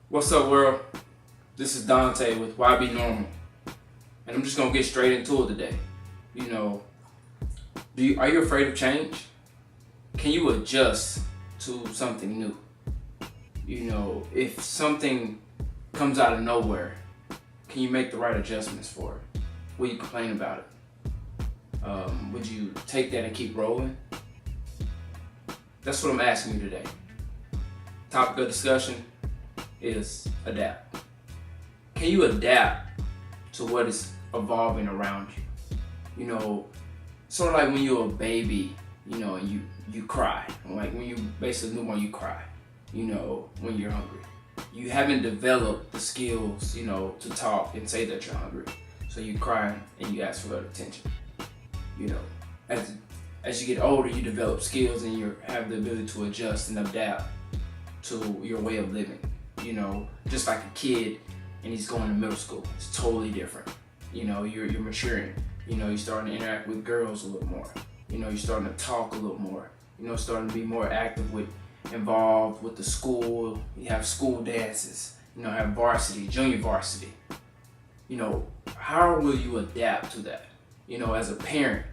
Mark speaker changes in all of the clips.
Speaker 1: What's up, world? This is Dontay with Y.B.Normal, and I'm just gonna get straight into it today. You know, are you afraid of change? Can you adjust to something new? You know, if something comes out of nowhere, can you make the right adjustments for it? Will you complain about it? Would you take that and keep rolling? That's what I'm asking you today. Topic of discussion is adapt. Can you adapt to what is evolving around you? You know, sort of like when you're a baby, you know, and you cry. Like when you basically newborn, you cry, you know, when you're hungry. You haven't developed the skills, you know, to talk and say that you're hungry. So you cry and you ask for attention. You know, as you get older, you develop skills and you have the ability to adjust and adapt to your way of living. You know, just like a kid and he's going to middle school, it's totally different. You know, you're maturing. You know, you're starting to interact with girls a little more. You know, you're starting to talk a little more. You know, starting to be more active involved with the school. You have school dances. You know, have varsity, junior varsity. You know, how will you adapt to that? You know, as a parent,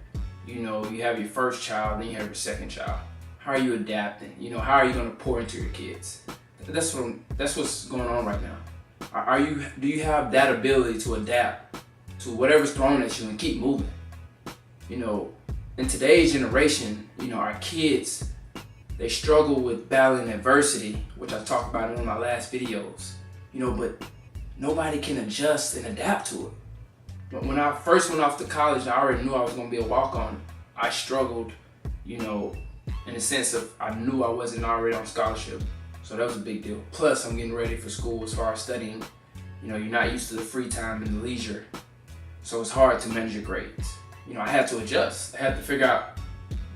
Speaker 1: you know, you have your first child, then you have your second child. How are you adapting? You know, how are you going to pour into your kids? That's what's going on right now. Do you have that ability to adapt to whatever's thrown at you and keep moving? You know, in today's generation, you know, our kids, they struggle with battling adversity, which I talked about in one of my last videos. You know, but nobody can adjust and adapt to it. When I first went off to college, I already knew I was going to be a walk-on. I struggled, you know, in the sense of I knew I wasn't already on scholarship. So that was a big deal. Plus, I'm getting ready for school as far as studying. You know, you're not used to the free time and the leisure. So it's hard to manage your grades. You know, I had to adjust. I had to figure out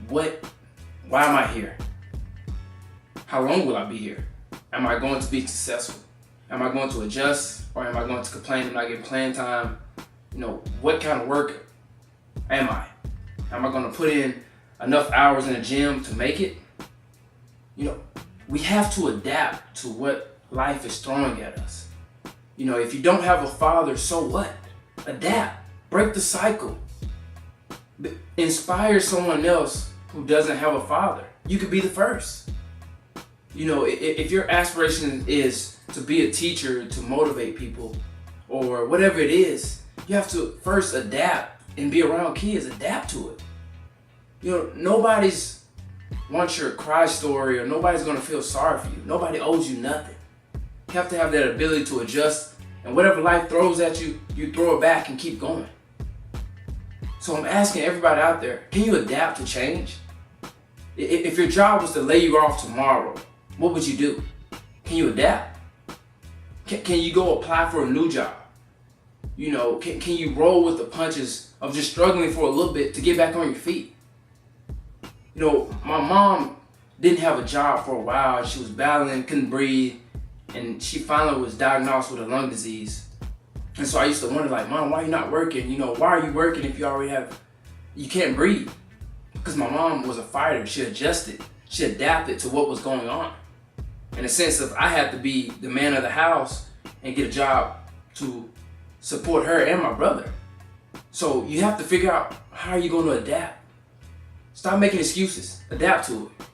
Speaker 1: why am I here? How long will I be here? Am I going to be successful? Am I going to adjust or am I going to complain I'm not getting playing time? You know, what kind of work am I? Am I going to put in enough hours in the gym to make it? You know, we have to adapt to what life is throwing at us. You know, if you don't have a father, so what? Adapt. Break the cycle. Inspire someone else who doesn't have a father. You could be the first. You know, if your aspiration is to be a teacher, to motivate people, or whatever it is, you have to first adapt and be around kids. Adapt to it. You know, nobody's wants your cry story or nobody's going to feel sorry for you. Nobody owes you nothing. You have to have that ability to adjust, and whatever life throws at you, you throw it back and keep going. So I'm asking everybody out there, can you adapt to change? If your job was to lay you off tomorrow, what would you do? Can you adapt? Can you go apply for a new job? You know, can you roll with the punches of just struggling for a little bit to get back on your feet? You know, my mom didn't have a job for a while. She was battling, couldn't breathe, and she finally was diagnosed with a lung disease. And so I used to wonder, like, Mom, why are you not working? You know, why are you working if you can't breathe? Because my mom was a fighter. She adjusted. She adapted to what was going on. In a sense of I had to be the man of the house and get a job to support her and my brother. So you have to figure out, how are you going to adapt? Stop making excuses. Adapt to it.